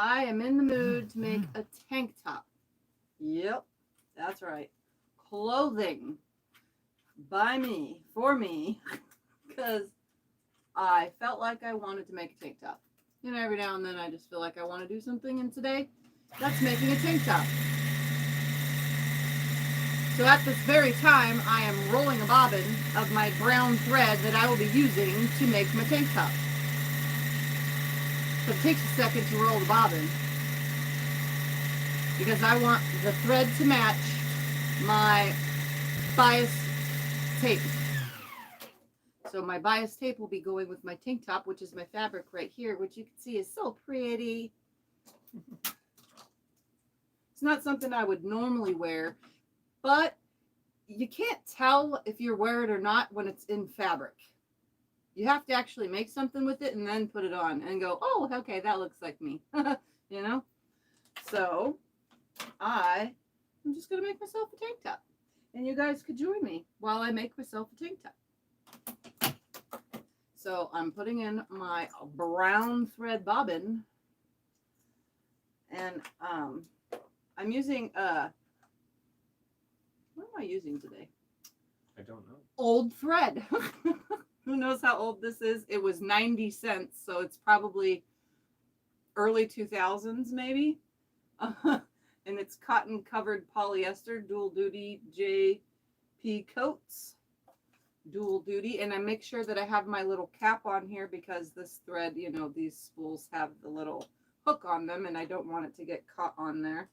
I am in the mood to make a tank top. Yep, that's right. Clothing by me, for me, because I felt like I wanted to make a tank top. You know, every now and then I just feel like I want to do something, and today that's making a tank top. So at this very time, I am rolling a bobbin of my brown thread that I will be using to make my tank top. So it takes a second to roll the bobbin because I want the thread to match my bias tape. So my bias tape will be going with my tank top, which is my fabric right here, which you can see is so pretty. It's not something I would normally wear, but you can't tell if you wear it or not when it's in fabric. You have to actually make something with it and then put it on and go, oh, okay, that looks like me. You know? So I am just going to make myself a tank top. And you guys could join me while I make myself a tank top. So I'm putting in my brown thread bobbin. And I'm using, what am I using today? I don't know. Old thread. Who knows how old this is? It was 90 cents, so it's probably early 2000s maybe. And it's cotton covered polyester, dual duty JP coats. Dual duty. And I make sure that I have my little cap on here because this thread, you know, these spools have the little hook on them and I don't want it to get caught on there.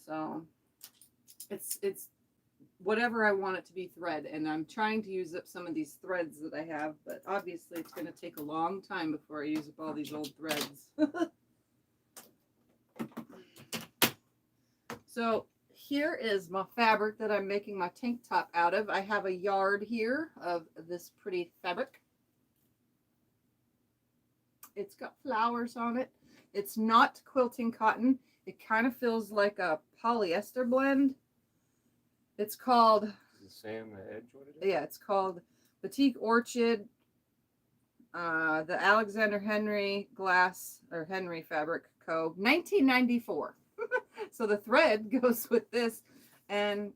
So it's whatever I want it to be thread, and I'm trying to use up some of these threads that I have, but obviously it's going to take a long time before I use up all these old threads. So here is my fabric that I'm making my tank top out of. I have a yard here of this pretty fabric. It's got flowers on it. It's not quilting cotton. It kind of feels like a polyester blend. It's called... Does it say on the edge what it is? Yeah, it's called Batik Orchid. The Alexander Henry Glass, or Henry Fabric Co. 1994. So the thread goes with this, and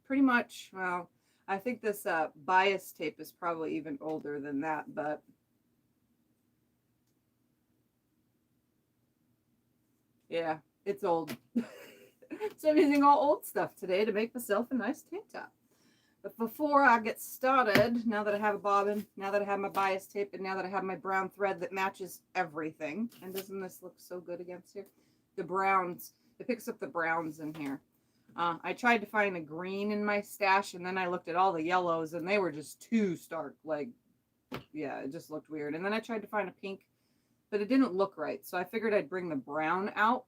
pretty much, well, I think this bias tape is probably even older than that, but yeah, it's old. So I'm using all old stuff today to make myself a nice tank top. But before I get started, now that I have a bobbin, now that I have my bias tape, and now that I have my brown thread that matches everything, and doesn't this look so good against here? The browns, it picks up the browns in here. I tried to find a green in my stash, and then I looked at all the yellows, and they were just too stark. Like, yeah, it just looked weird. And then I tried to find a pink, but it didn't look right. So I figured I'd bring the brown out.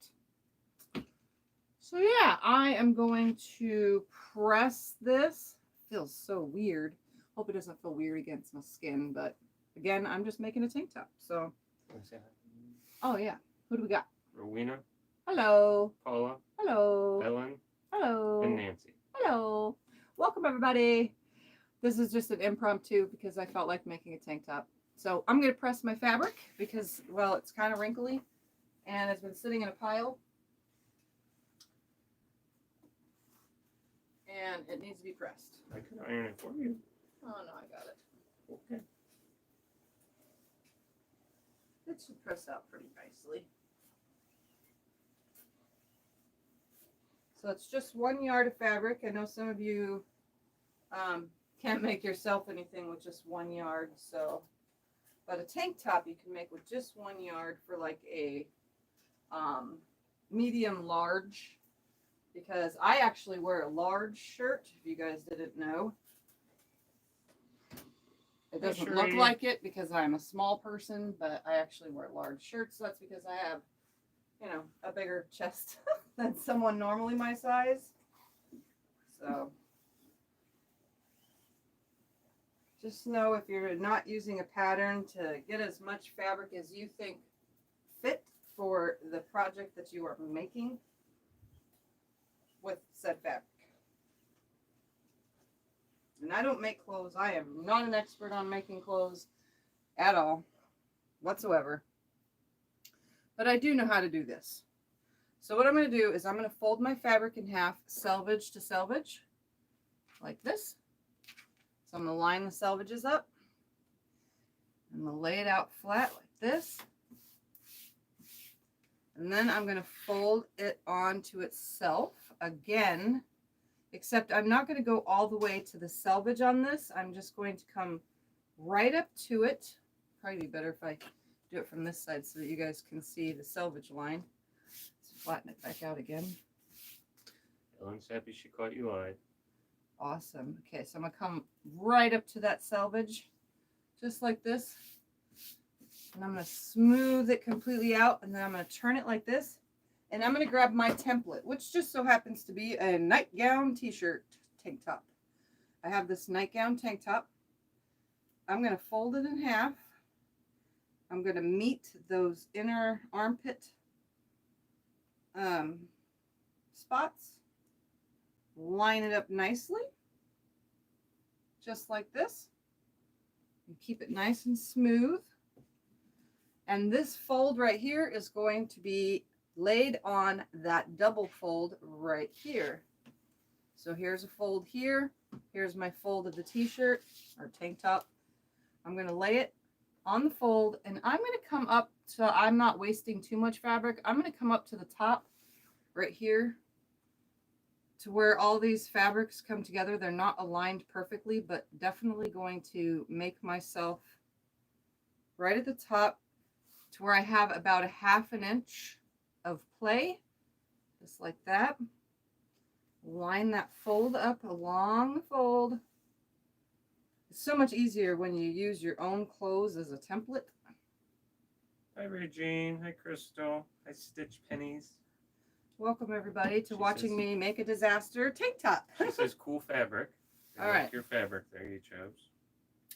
So yeah, I am going to press this. It feels so weird. Hope it doesn't feel weird against my skin, but again, I'm just making a tank top. So, oh yeah, who do we got? Rowena. Hello. Paula. Hello. Ellen. Hello. And Nancy. Hello. Welcome everybody. This is just an impromptu because I felt like making a tank top. So I'm going to press my fabric because, well, it's kind of wrinkly and it's been sitting in a pile. And it needs to be pressed. I can iron it for you. Oh no, I got it. Okay. It should press out pretty nicely. So it's just 1 yard of fabric. I know some of you can't make yourself anything with just 1 yard. So, but a tank top you can make with just 1 yard for like a medium large. Because I actually wear a large shirt, if you guys didn't know. It doesn't look like it because I'm a small person, but I actually wear large shirts. That's because I have, you know, a bigger chest than someone normally my size. So just know if you're not using a pattern to get as much fabric as you think fit for the project that you are making with said fabric. And I don't make clothes. I am not an expert on making clothes at all, whatsoever. but I do know how to do this. So what I'm going to do is I'm going to fold my fabric in half, selvage to selvage, like this. So I'm going to line the selvages up. I'm going to lay it out flat like this. And then I'm going to fold it onto itself again, except I'm not going to go all the way to the selvage on this. I'm just going to come right up to it. Probably be better if I do it from this side so that you guys can see the selvage line. Let's flatten it back out again. Ellen's happy she caught you live. Awesome. Okay, so I'm going to come right up to that selvage, just like this. And I'm going to smooth it completely out, and then I'm going to turn it like this. And I'm going to grab my template, which just so happens to be a nightgown t-shirt tank top. I have this nightgown tank top. I'm going to fold it in half. I'm going to meet those inner armpit spots. Line it up nicely, just like this. And keep it nice and smooth. And this fold right here is going to be laid on that double fold right here. So here's a fold here. Here's my fold of the t-shirt or tank top. I'm going to lay it on the fold, and I'm going to come up so I'm not wasting too much fabric. I'm going to come up to the top right here to where all these fabrics come together. They're not aligned perfectly, but definitely going to make myself right at the top to where I have about a ½ inch of play, just like that. Line that fold up along the fold. It's so much easier when you use your own clothes as a template. Hi Regine, hi Crystal, hi Stitch Pennies. Welcome everybody to watching me make a disaster tank top. She says cool fabric. All right. Your fabric there you chose.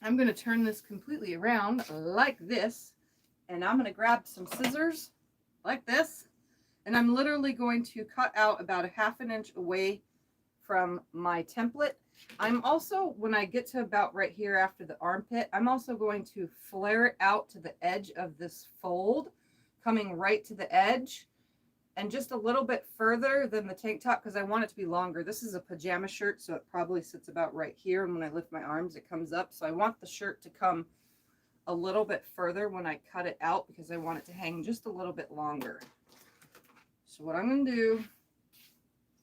I'm going to turn this completely around like this. And I'm going to grab some scissors like this. And I'm literally going to cut out about a ½ inch away from my template. I'm also, when I get to about right here after the armpit, I'm also going to flare it out to the edge of this fold, coming right to the edge. And just a little bit further than the tank top because I want it to be longer. This is a pajama shirt, so it probably sits about right here. And when I lift my arms, it comes up. So I want the shirt to come a little bit further when I cut it out because I want it to hang just a little bit longer. So what I'm going to do,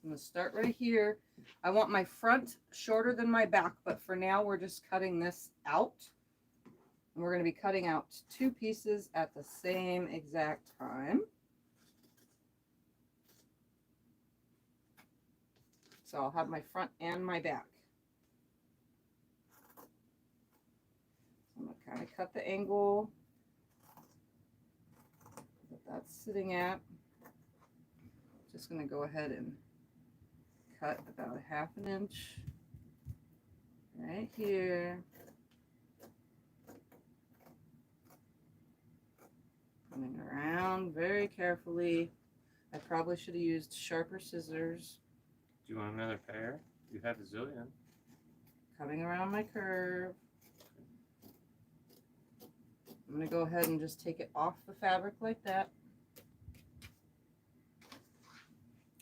I'm going to start right here. I want my front shorter than my back, but for now we're just cutting this out. And we're going to be cutting out 2 pieces at the same exact time. So I'll have my front and my back. I'm going to kind of cut the angle that that's sitting at. Just going to go ahead and cut about a ½ inch right here. Coming around very carefully. I probably should have used sharper scissors. Do you want another pair? You have a zillion. Coming around my curve. I'm going to go ahead and just take it off the fabric like that.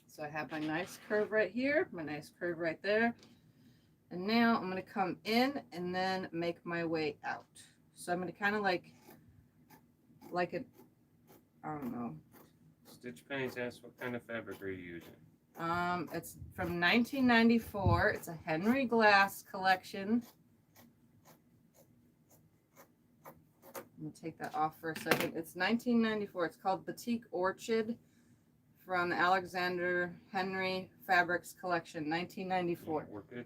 So I have my nice curve right here, my nice curve right there. And now I'm going to come in and then make my way out. So I'm going to kind of like a, I don't know. Stitch Pennies asks what kind of fabric are you using? It's from 1994. It's a Henry Glass collection. I'm going to take that off for a second. It's 1994. It's called Boutique Orchid from Alexander Henry Fabrics Collection, 1994. Yeah, we're good.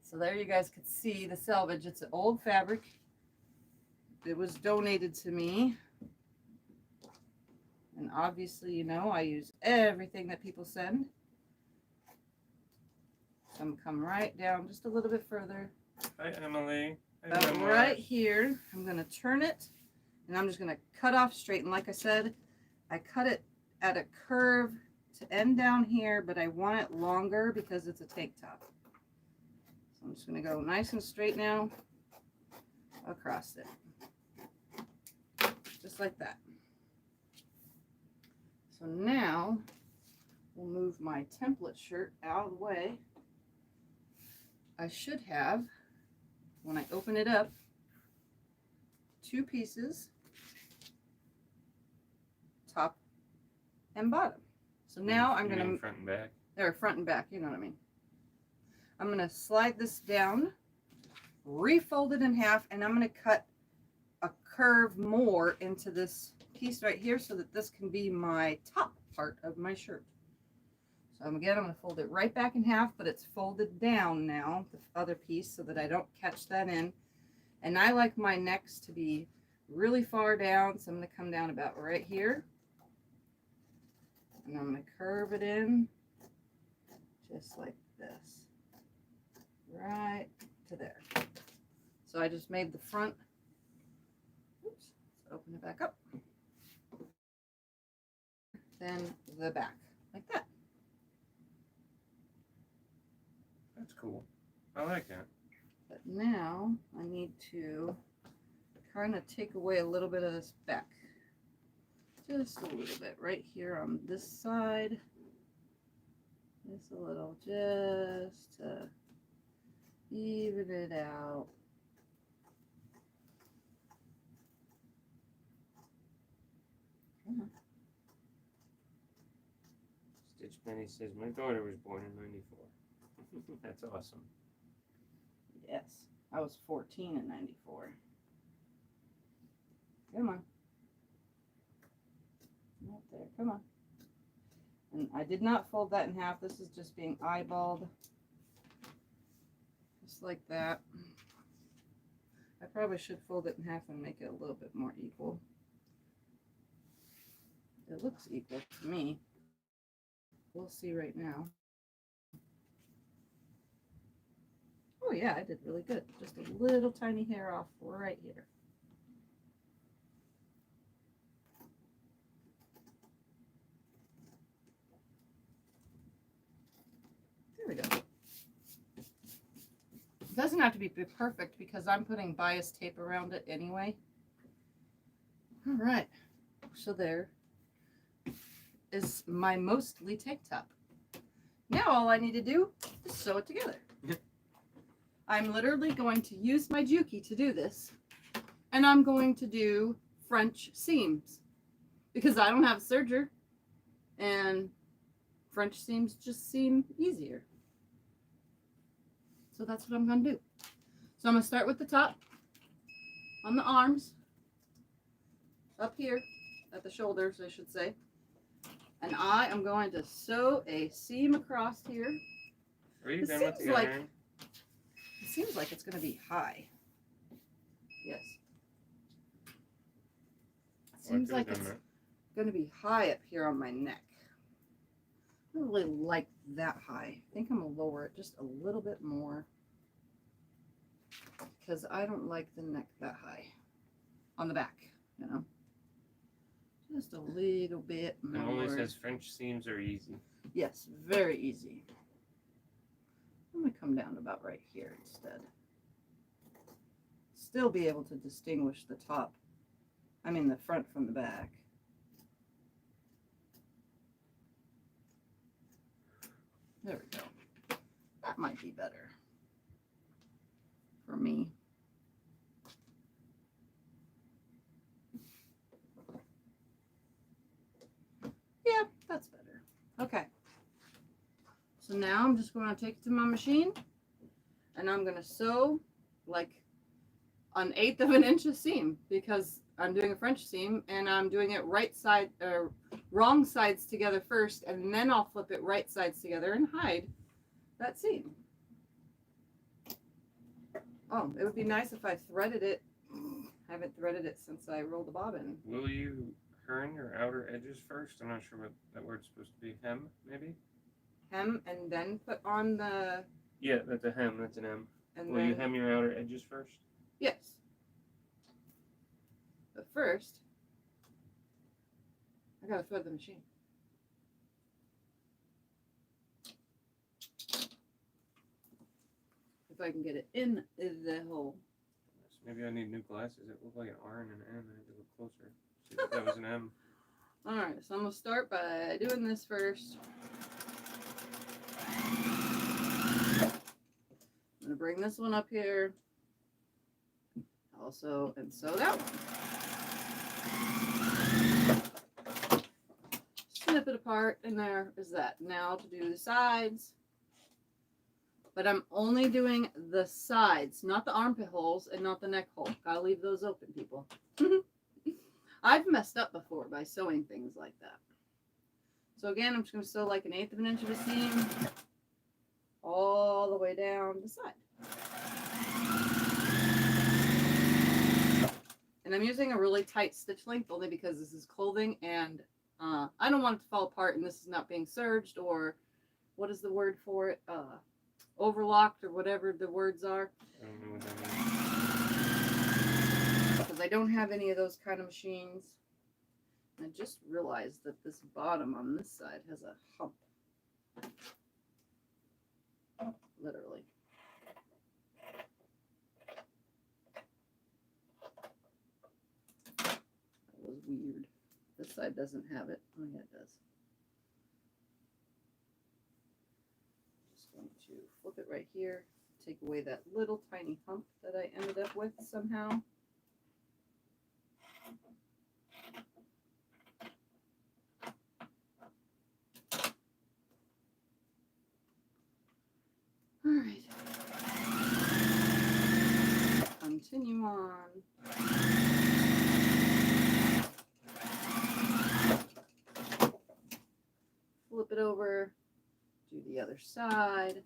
So there you guys could see the selvage. It's an old fabric. It was donated to me. And obviously, you know, I use everything that people send. So I'm going to come right down just a little bit further. Hi, Emily. Hi, About right here. I'm going to turn it, and I'm just going to cut off straight. And like I said, I cut it at a curve to end down here, but I want it longer because it's a tank top. So I'm just going to go nice and straight now across it. Just like that. So now we'll move my template shirt out of the way. I should have, when I open it up, 2 pieces, top and bottom. So now I'm going to, front and back. They're front and back, you know what I mean. I'm going to slide this down, refold it in half, and I'm going to cut a curve more into this piece right here so that this can be my top part of my shirt. So again, I'm going to fold it right back in half, but it's folded down now, the other piece, so that I don't catch that in. And I like my necks to be really far down, so I'm going to come down about right here. And I'm going to curve it in just like this, right to there. So I just made the front. Oops, let's open it back up. Then the back, like that. That's cool. I like that. But now I need to kind of take away a little bit of this back. Just a little bit right here on this side. Just a little, just to even it out. Come on. Stitch Penny says, my daughter was born in 94. That's awesome. Yes, I was 14 in 94. Come on. Right there, come on. And I did not fold that in half. This is just being eyeballed. Just like that. I probably should fold it in half and make it a little bit more equal. It looks equal to me. We'll see right now. Oh yeah, I did really good. Just a little tiny hair off right here. There we go. It doesn't have to be perfect because I'm putting bias tape around it anyway. All right, so there is my mostly tank top. Now all I need to do is sew it together. I'm literally going to use my Juki to do this, and I'm going to do French seams because I don't have a serger, and French seams just seem easier. So that's what I'm going to do. So I'm going to start with the top on the arms, up here at the shoulders, I should say. And I am going to sew a seam across here. Are you done with the iron? It seems like it's going to be high. Yes. It seems like it's going to be high up here on my neck. I don't really like that high. I think I'm going to lower it just a little bit more because I don't like the neck that high on the back, you know. Just a little bit more. It only says French seams are easy. Yes, very easy. I'm going to come down about right here instead. Still be able to distinguish the top, I mean the front from the back. There we go. That might be better for me. Yeah, that's better. Okay. So now I'm just going to take it to my machine and I'm going to sew like 1/8 of an inch of seam because I'm doing a French seam and I'm doing it right side or wrong sides together first, and then I'll flip it right sides together and hide that seam. Oh, it would be nice if I threaded it. I haven't threaded it since I rolled the bobbin. Will you turn your outer edges first? I'm not sure what that word's supposed to be. Hem, maybe? Hem and then put on the... Yeah, that's a hem. That's an M. And Will then, you hem your outer edges first? yes. But first, I gotta thread the machine. If I can get it in the hole. Maybe I need new glasses. It looked like an R and an M. I had to look closer. See if that was an M. Alright, so I'm going to start by doing this first. I'm going to bring this one up here. Also, and sew that one. Snip it apart, and there is that. Now to do the sides. But I'm only doing the sides, not the armpit holes and not the neck hole. Gotta leave those open, people. I've messed up before by sewing things like that. So again, I'm just going to sew like 1/8 of an inch of a seam all the way down the side. And I'm using a really tight stitch length only because this is clothing and I don't want it to fall apart and this is not being serged, or what is the word for it? Overlocked or whatever the words are. I don't know what that means. Because I don't have any of those kind of machines. I just realized that this bottom on this side has a hump. Literally. That was weird. This side doesn't have it. Oh yeah, it does. Just going to flip it right here. Take away that little tiny hump that I ended up with somehow. All right. Continue on. Flip it over. Do the other side.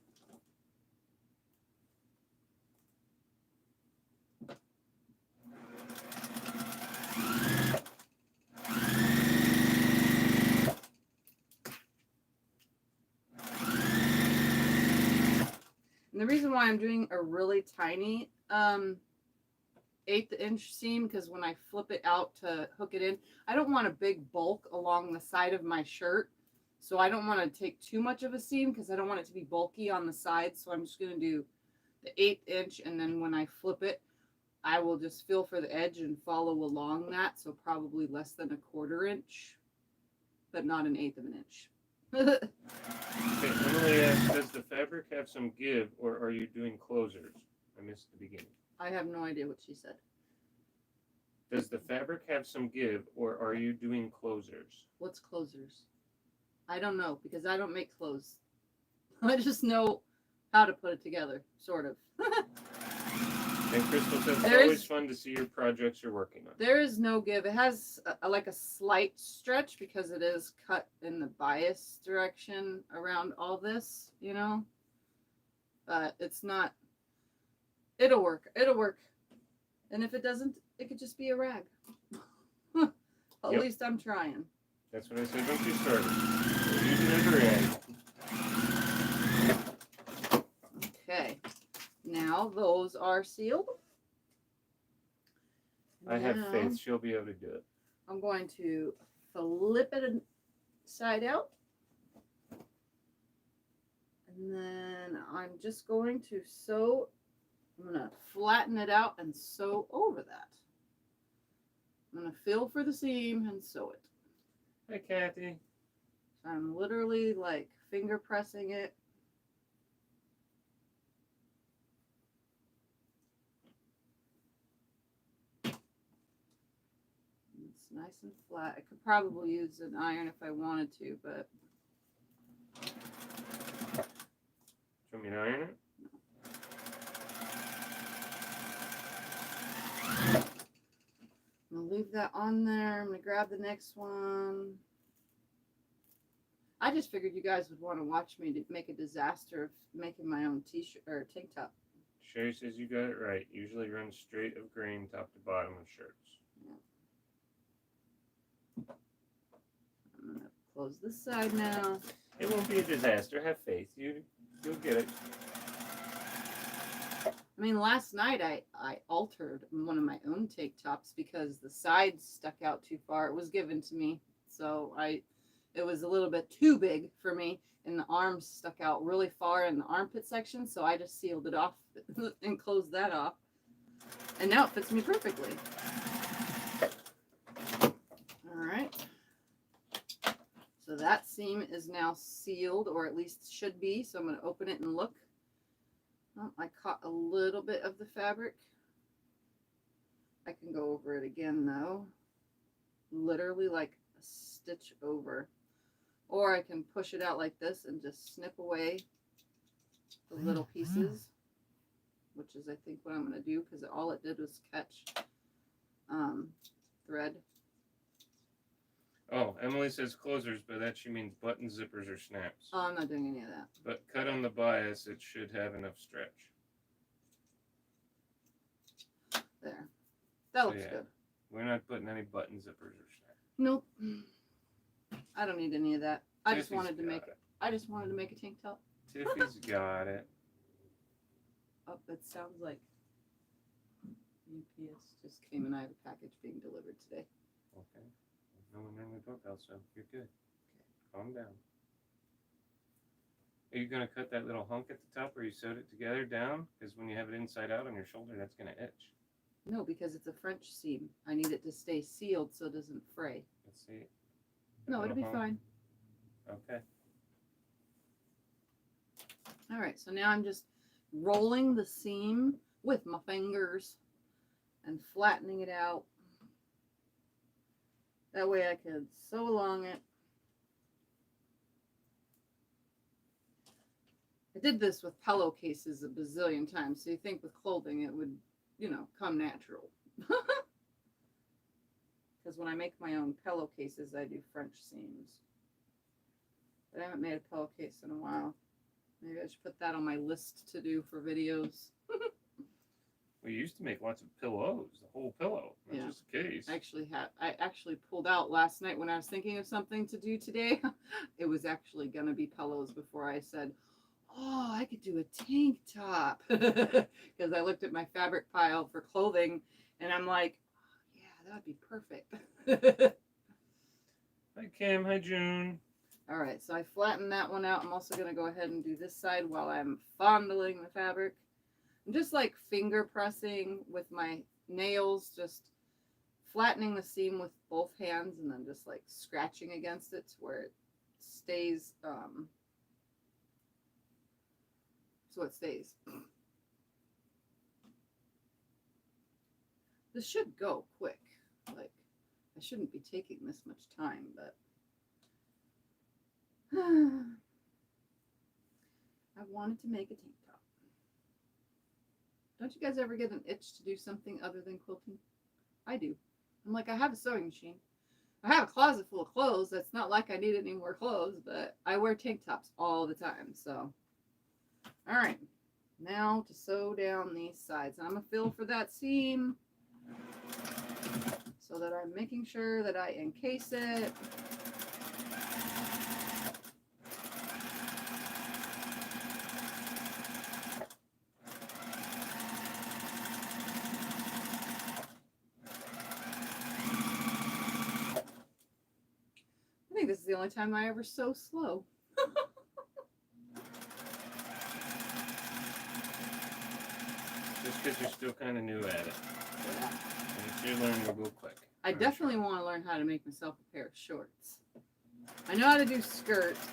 And the reason why I'm doing a really tiny 1/8 inch seam, because when I flip it out to hook it in, I don't want a big bulk along the side of my shirt. So I don't want to take too much of a seam because I don't want it to be bulky on the sides. So I'm just going to do the 1/8 inch, and then when I flip it, I will just feel for the edge and follow along that. So probably less than 1/4 inch, but not 1/8 of an inch. Okay, Emily asks, does the fabric have some give, or are you doing closers? I missed the beginning. I have no idea what she said. Does the fabric have some give, or are you doing closers? What's closers? I don't know, because I don't make clothes. I just know how to put it together, sort of. And Crystal says it's always fun to see your projects you're working on. There is no give. It has like a slight stretch because it is cut in the bias direction around all this, you know. But it's not. It'll work. It'll work. And if it doesn't, it could just be a rag. At least I'm trying. That's what I said when she started. We're using it as a rag. Okay. Now those are sealed. I have faith she'll be able to do it. I'm going to flip it side out. And then I'm just going to sew. I'm going to flatten it out and sew over that. I'm going to feel for the seam and sew it. Hi, Kathy. So I'm literally like finger pressing it. It's nice and flat. I could probably use an iron if I wanted to, but. Do you want me to iron it? I'm going to leave that on there. I'm going to grab the next one. I just figured you guys would want to watch me to make a disaster of making my own t-shirt or tank top. Sherry says you got it right. Usually run straight of grain top to bottom of shirts. Yeah. I'm going to close this side now. It won't be a disaster. Have faith. You'll get it. I mean, last night I altered one of my own tank tops because the sides stuck out too far. It was given to me, so it was a little bit too big for me, and the arms stuck out really far in the armpit section, so I just sealed it off and closed that off. And now it fits me perfectly. All right. that seam is now sealed, or at least should be. So I'm going to open it and look. Oh, I caught a little bit of the fabric. I can go over it again though. Literally like a stitch over. Or I can push it out like this and just snip away the little pieces, which is I think what I'm going to do, because all it did was catch thread. Oh, Emily says closers, by that she means button zippers or snaps. Oh, I'm not doing any of that. But cut on the bias, it should have enough stretch. There. That looks yeah, good. We're not putting any button zippers or snaps. Nope. I don't need any of that. I just wanted to make it. I just wanted to make a tank top. Tiffy's got it. Oh, that sounds like UPS just came and I have a package being delivered today. Okay. No one rang the doorbell, so you're good. Calm down. Are you going to cut that little hunk at the top where you sewed it together down? Because when you have it inside out on your shoulder, that's going to itch. No, because it's a French seam. I need it to stay sealed so it doesn't fray. Let's see. No, it'll be fine. Okay. All right, so now I'm just rolling the seam with my fingers and flattening it out. That way I could sew along it. I did this with pillowcases a bazillion times, so you think with clothing it would, you know, come natural. Because when I make my own pillowcases, I do French seams. But I haven't made a pillowcase in a while. Maybe I should put that on my list to do for videos. We used to make lots of pillows, the whole pillow, not just a case. I actually pulled out last night when I was thinking of something to do today. It was actually going to be pillows before I said, oh, I could do a tank top. Because I looked at my fabric pile for clothing and I'm like, oh, yeah, that would be perfect. Hi, Kim. Hi, June. All right, so I flattened that one out. I'm also going to go ahead and do this side while I'm fondling the fabric. I'm just like finger pressing with my nails, just flattening the seam with both hands and then just like scratching against it to where it stays, so it stays. This should go quick. Like, I shouldn't be taking this much time, but I wanted to make a tank top. Don't you guys ever get an itch to do something other than quilting? I do. I'm like, I have a sewing machine. I have a closet full of clothes. That's not like I need any more clothes, but I wear tank tops all the time. So, all right. Now to sew down these sides. I'm going to fill for that seam so that I'm making sure that I encase it. I think this is the only time I ever sew slow. Just because you're still kind of new at it. Yeah. And you're learning real quick. I definitely want to learn how to make myself a pair of shorts. I know how to do skirts.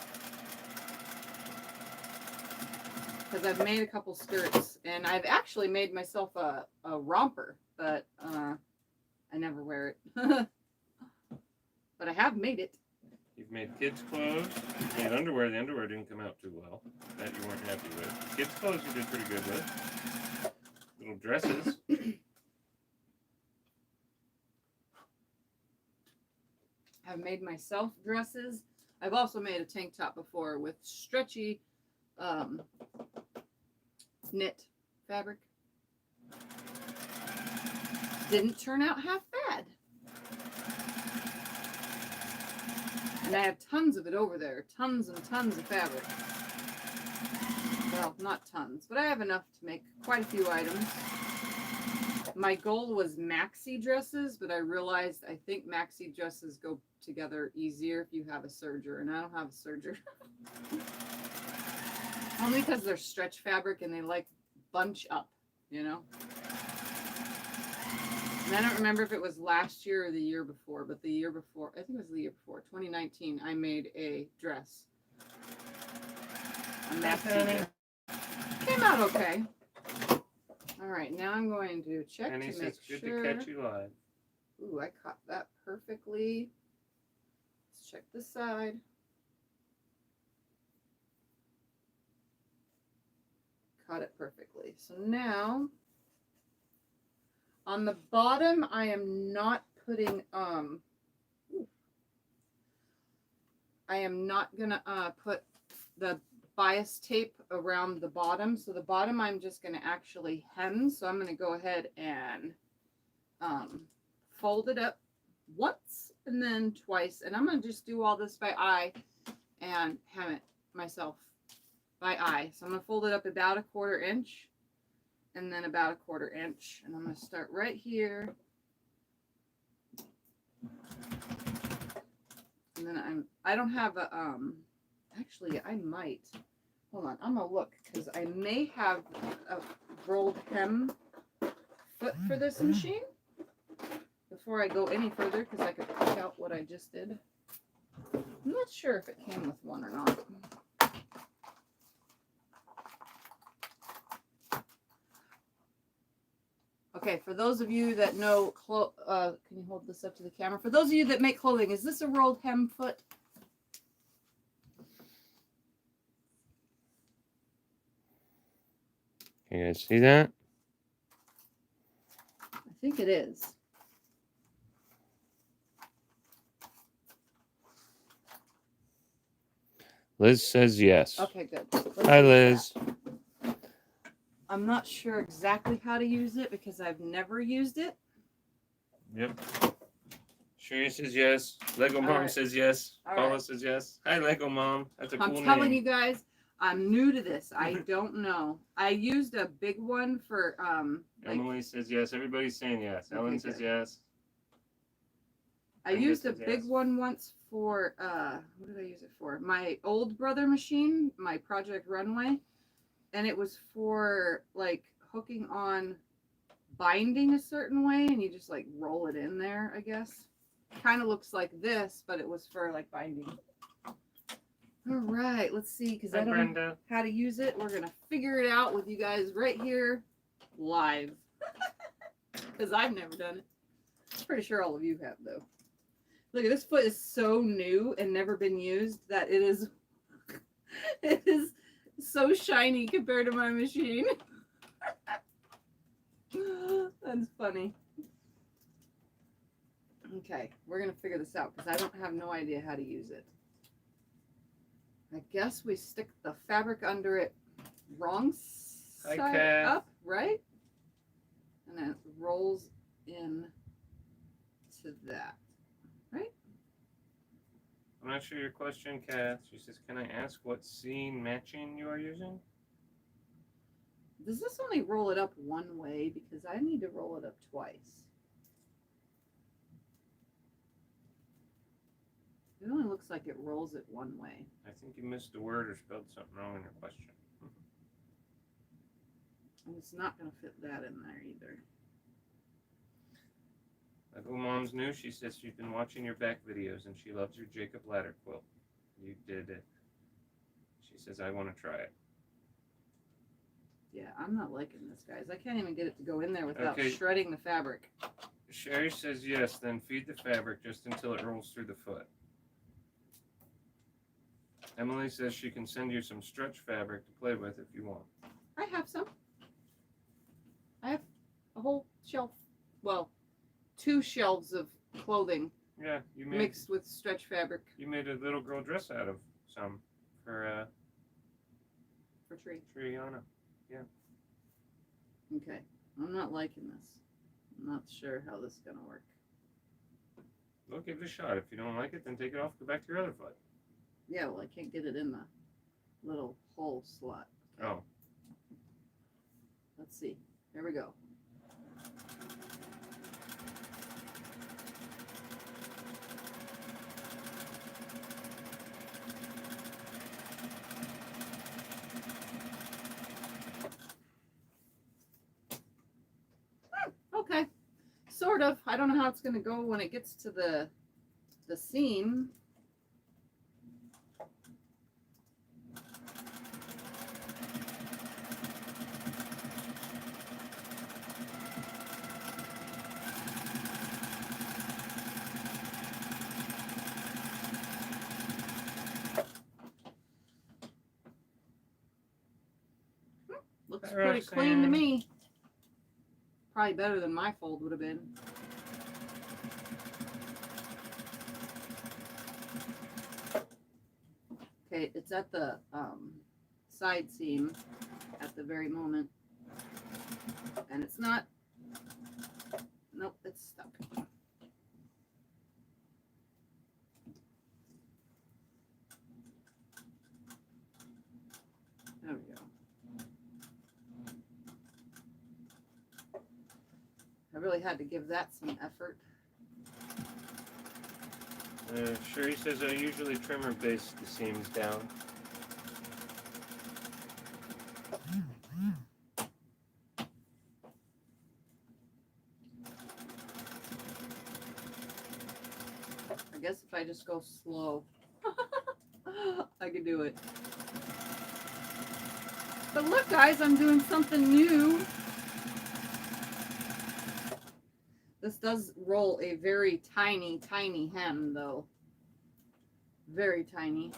Because I've made a couple skirts. And I've actually made myself a romper. But I never wear it. But I have made it. You've made kids' clothes. You've made underwear. The underwear didn't come out too well. That you weren't happy with. Kids' clothes you did pretty good with. Little dresses. I've made myself dresses. I've also made a tank top before with stretchy knit fabric. Didn't turn out half bad. And I have tons of it over there. Tons and tons of fabric. Well, not tons, but I have enough to make quite a few items. My goal was maxi dresses, but I realized I think maxi dresses go together easier if you have a serger, and I don't have a serger. Only because they're stretch fabric and they like bunch up, you know? And I don't remember if it was last year or the year before, but the year before, I think it was the year before, 2019, I made a dress. A maxi dress. Came out okay. All right, now I'm going to check And he to says, make good sure. to catch you live. Ooh, I caught that perfectly. Let's check this side. Caught it perfectly. So now, on the bottom, I am not putting, I am not gonna put the bias tape around the bottom. So the bottom I'm just gonna actually hem. So I'm gonna go ahead and fold it up once and then twice. And I'm gonna just do all this by eye and hem it myself by eye. So I'm gonna fold it up about 1/4 inch and then about 1/4 inch. And I'm gonna start right here. And then I don't have a actually I might, hold on, I'm gonna look because I may have a rolled hem foot for this machine before I go any further, because I could pick out what I just did. I'm not sure if it came with one or not. Okay, for those of you that know, can you hold this up to the camera? For those of you that make clothing, is this a rolled hem foot? Can you guys see that? I think it is. Liz says yes. Okay, good. Hi, Liz. I'm not sure exactly how to use it because I've never used it. Yep. Sherry says yes. Lego All Mom right. says yes. All Paula right. says yes. Hi, Lego Mom. That's a cool name. I'm telling you guys, I'm new to this. I don't know. I used a big one for Emily says yes. Everybody's saying yes. Okay, Ellen says good. yes. I used a big one once for what did I use it for? My old brother machine, my Project Runway, and it was for like hooking on binding a certain way, and you just like roll it in there, I guess. Kind of looks like this, but it was for like binding. All right, let's see, because I don't know how to use it. We're gonna figure it out with you guys right here live, because I've never done it. Pretty sure all of you have though. Look at this foot is so new and never been used that it is so shiny compared to my machine. That's funny. Okay, we're gonna figure this out because I don't have no idea how to use it. I guess we stick the fabric under it wrong side up, right? And then it rolls in to that. Right? I'm not sure your question, Kath. She says, can I ask what seam matching you are using? Does this only roll it up one way? Because I need to roll it up twice. It only looks like it rolls it one way. I think you missed a word or spelled something wrong in your question. And it's not going to fit that in there either. Lego Mom's new. She says she's been watching your back videos and she loves your Jacob ladder quilt. You did it. She says, I want to try it. Yeah, I'm not liking this, guys. I can't even get it to go in there without shredding the fabric. Sherry says yes, then feed the fabric just until it rolls through the foot. Emily says she can send you some stretch fabric to play with if you want. I have some. I have a whole shelf. Well, 2 shelves of clothing. Yeah, you made mixed with stretch fabric. You made a little girl dress out of some for Triana. Yeah. Okay. I'm not liking this. I'm not sure how this is gonna work. Well, give it a shot. If you don't like it, then take it off. Go back to your other foot. Yeah, well, I can't get it in the little hole slot. Okay. Oh. Let's see. Here we go. Sort of. I don't know how it's going to go when it gets to the seam. Looks pretty clean to me. Probably better than my fold would have been. Okay, it's at the side seam at the very moment. And it's not, nope, it's stuck. There we go. I really had to give that some effort. Sherry says I usually trim or base the seams down. I guess if I just go slow, I can do it. But look, guys, I'm doing something new. This does roll a very tiny, tiny hem, though. Very tiny.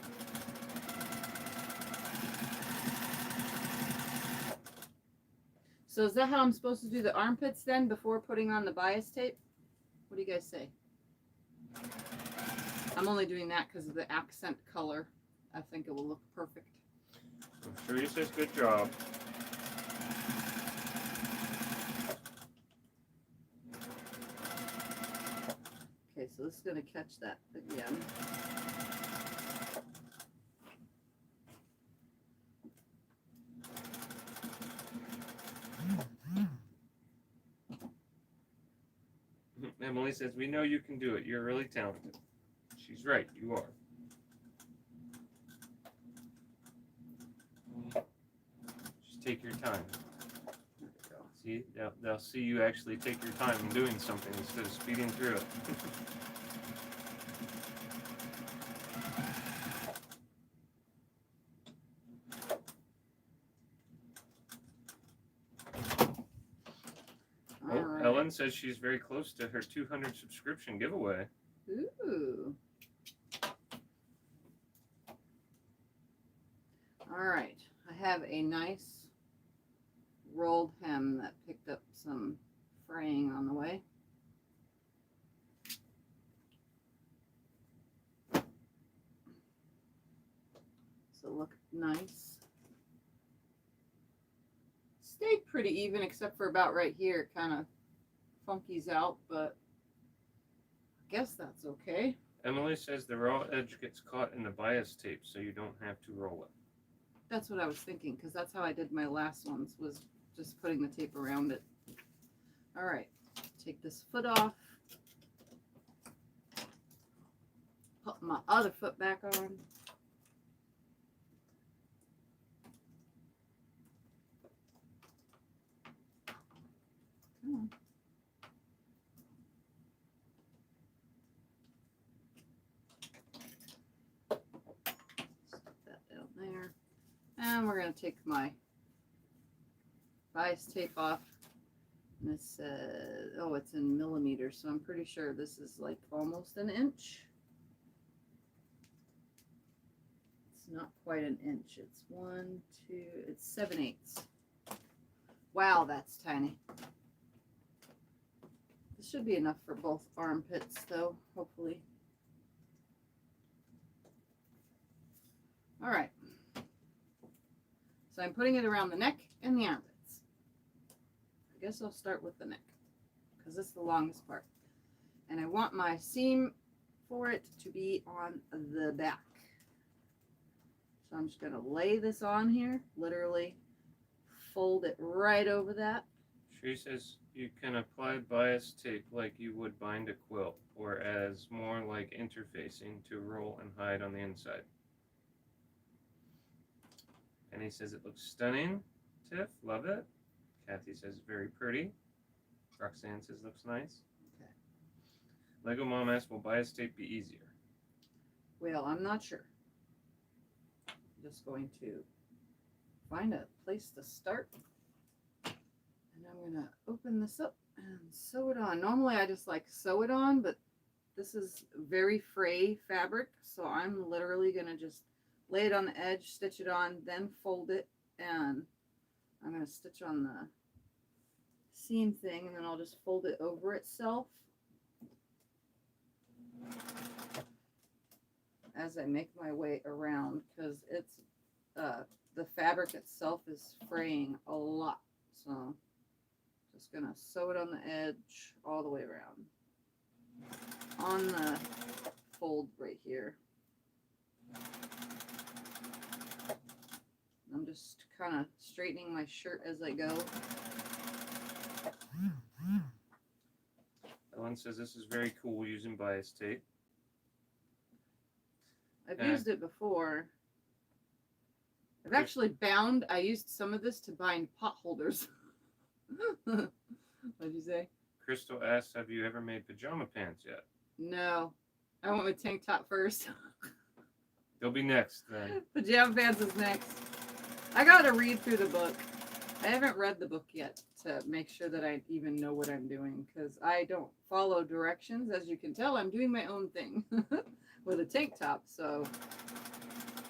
So is that how I'm supposed to do the armpits then before putting on the bias tape? What do you guys say? I'm only doing that because of the accent color. I think it will look perfect. Sherry says good job. Okay, so this is going to catch that again. Emily says, we know you can do it. You're really talented. She's right. You are. Just take your time. There we go. See, they'll see you actually take your time in doing something instead of speeding through it. Right. Ellen says she's very close to her 200 subscription giveaway. Ooh. All right. I have a nice rolled hem that picked up some fraying on the way. So look nice. Stayed pretty even except for about right here. It kind of funkies out, but I guess that's okay. Emily says the raw edge gets caught in the bias tape, so you don't have to roll it. That's what I was thinking, because that's how I did my last ones, was just putting the tape around it. All right, take this foot off. Put my other foot back on. Come on. Stick that down there. And we're going to take my bias tape off. And this says, oh, it's in millimeters, so I'm pretty sure this is like almost an inch. It's not quite an inch. It's 1, 2, it's 7/8. Wow, that's tiny. This should be enough for both armpits, though, hopefully. All right. So I'm putting it around the neck and the armpits. I guess I'll start with the neck because it's the longest part. And I want my seam for it to be on the back. So I'm just going to lay this on here, literally fold it right over that. She says you can apply bias tape like you would bind a quilt, or as more like interfacing to roll and hide on the inside. Penny says it looks stunning. Tiff, love it. Kathy says very pretty. Roxanne says looks nice. Lego Mom asks, will bias tape be easier? Well, I'm not sure. Just going to find a place to start. And I'm going to open this up and sew it on. Normally I just like sew it on, but this is very fray fabric. So I'm literally going to just lay it on the edge, stitch it on, then fold it. And I'm going to stitch on the seam thing, and then I'll just fold it over itself as I make my way around, because it's the fabric itself is fraying a lot. So just gonna sew it on the edge all the way around on the fold right here. I'm just kind of straightening my shirt as I go. Ellen says this is very cool using bias tape. I've used it before. I've actually I used some of this to bind pot holders. What'd you say? Crystal asks, have you ever made pajama pants yet? No. I went with tank top first. They'll be next then. Pajama pants is next. I gotta read through the book. I haven't read the book yet to make sure that I even know what I'm doing, because I don't follow directions. As you can tell, I'm doing my own thing with a tank top. So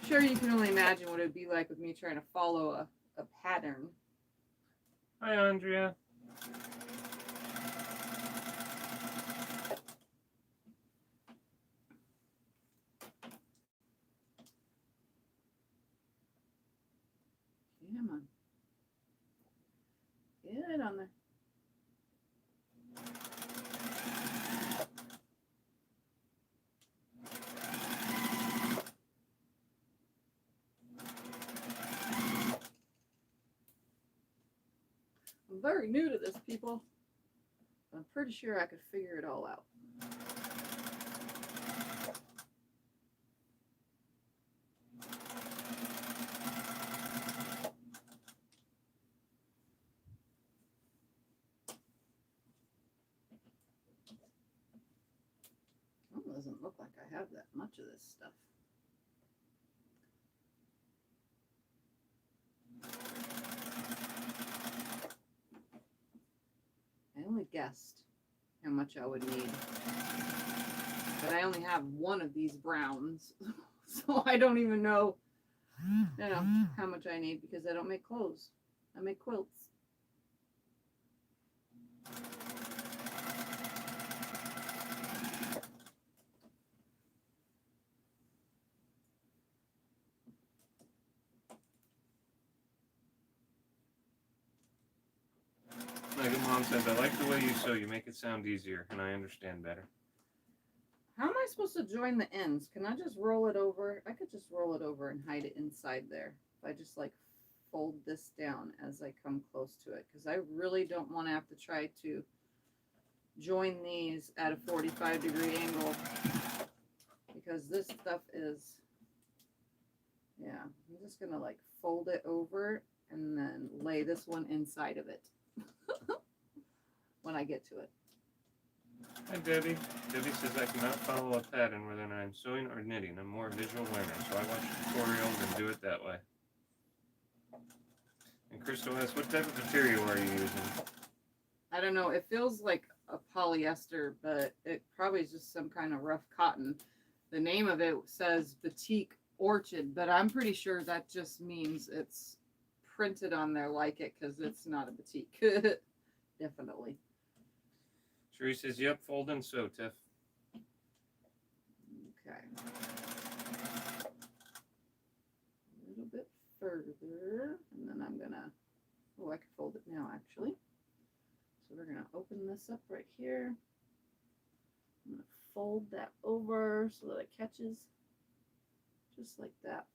sure, you can only imagine what it would be like with me trying to follow a pattern. Hi, Andrea. Come on. Get it on there. I'm very new to this, people. I'm pretty sure I could figure it all out. Well, it doesn't look like I have that much of this stuff. I only guessed how much I would need, but I only have one of these browns, so I don't even know, how much I need, because I don't make clothes. I make quilts. Lego Mom says, I like the way you sew. You make it sound easier, and I understand better. How am I supposed to join the ends? Can I just roll it over? I could just roll it over and hide it inside there. If I just like fold this down as I come close to it, because I really don't want to have to try to join these at a 45-degree angle, because this stuff is, yeah, I'm just gonna like fold it over and then lay this one inside of it when I get to it. Hi, Debbie. Debbie says, I cannot follow a pattern whether I'm sewing or knitting. I'm more a visual learner, so I watch tutorials and do it that way. And Crystal asks, what type of material are you using? I don't know. It feels like a polyester, but it probably is just some kind of rough cotton. The name of it says Batik Orchid, but I'm pretty sure that just means it's printed on there like it, because it's not a batik. Definitely. Sheree says, yep, fold and sew, Tiff. Okay. A little bit further, and then I'm gonna, oh, I can fold it now actually. So we're gonna open this up right here. I'm gonna fold that over so that it catches just like that.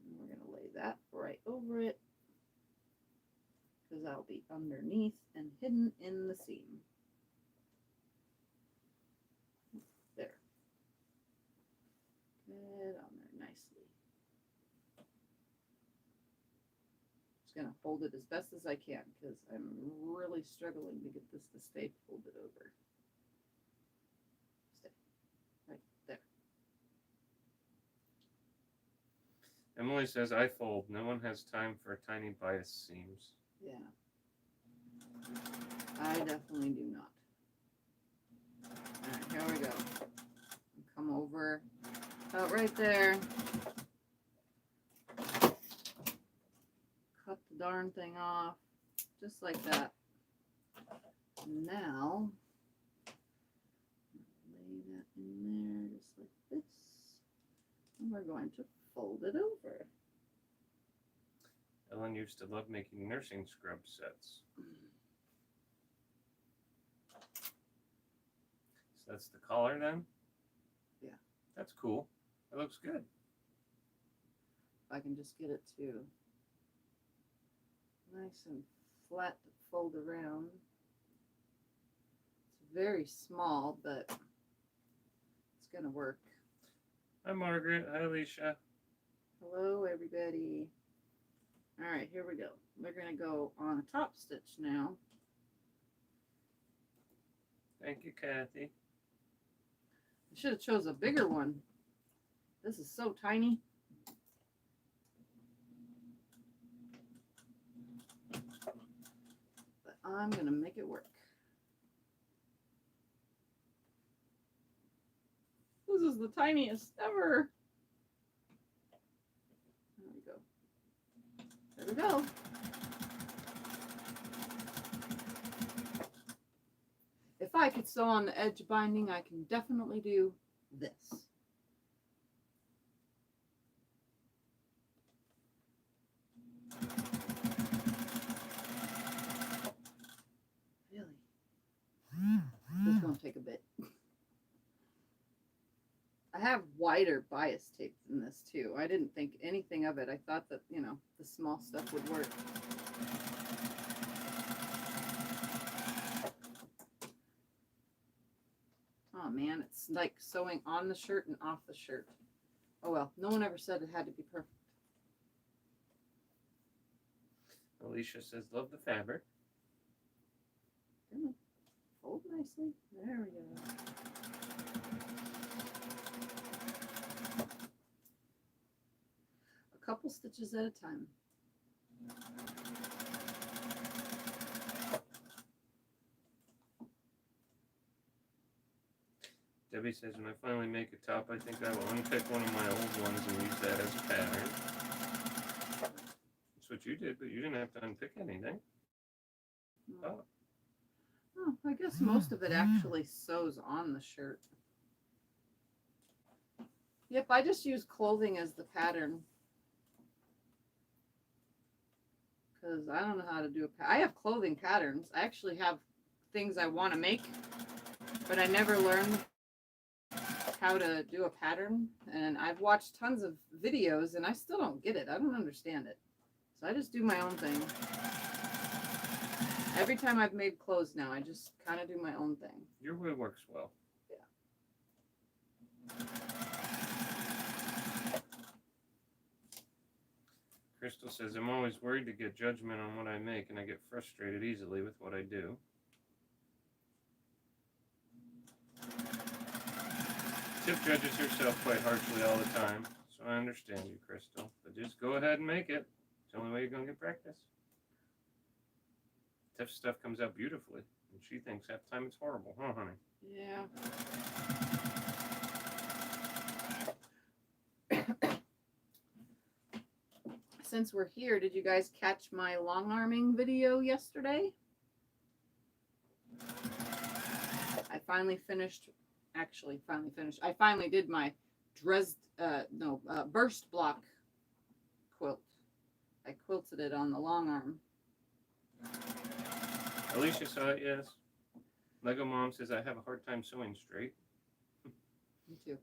And we're gonna lay that right over it, because that'll be underneath and hidden in the seam. There. Get on there nicely. just going to fold it as best as I can because I'm really struggling to get this to stay folded over. Stay right there. Emily says, I fold. No one has time for tiny bias seams. Yeah. I definitely do not. Alright, here we go. Come over about right there. Cut the darn thing off. Just like that. Now, lay that in there just like this. And we're going to fold it over. Ellen used to love making nursing scrub sets. So that's the collar then? Yeah. That's cool. That looks good. If I can just get it to nice and flat to fold around. It's very small, but it's going to work. Hi, Margaret. Hi, Alicia. Hello, everybody. All right, here we go. We're going to go on a top stitch now. Thank you, Kathy. I should have chose a bigger one. This is so tiny. But I'm going to make it work. This is the tiniest ever. There we go. There we go. If I could sew on the edge binding, I can definitely do this. Really? This is going to take a bit. I have wider bias tape than this too. I didn't think anything of it. I thought that, you know, the small stuff would work. Oh man, it's like sewing on the shirt and off the shirt. Oh well, no one ever said it had to be perfect. Alicia says, love the fabric. Come on. Fold nicely. There we go. A couple stitches at a time. Debbie says, when I finally make a top, I think I will unpick one of my old ones and use that as a pattern. That's what you did, but you didn't have to unpick anything. Oh. Oh, I guess most of it actually sews on the shirt. Yep, I just use clothing as the pattern. Because I don't know how to do I have clothing patterns. I actually have things I want to make, but I never learned how to do a pattern. And I've watched tons of videos and I still don't get it. I don't understand it. So I just do my own thing. Every time I've made clothes now, I just kind of do my own thing. Your way works well. Yeah. Crystal says, I'm always worried to get judgment on what I make, and I get frustrated easily with what I do. Tiff judges herself quite harshly all the time, so I understand you, Crystal. But just go ahead and make it. It's the only way you're going to get practice. Tiff's stuff comes out beautifully, and she thinks half the time it's horrible, huh, honey? Yeah. Since we're here, did you guys catch my long arming video yesterday? I finally finished, I finally did my burst block quilt. I quilted it on the long arm. Alicia saw it, yes. Lego Mom says, I have a hard time sewing straight. Me too.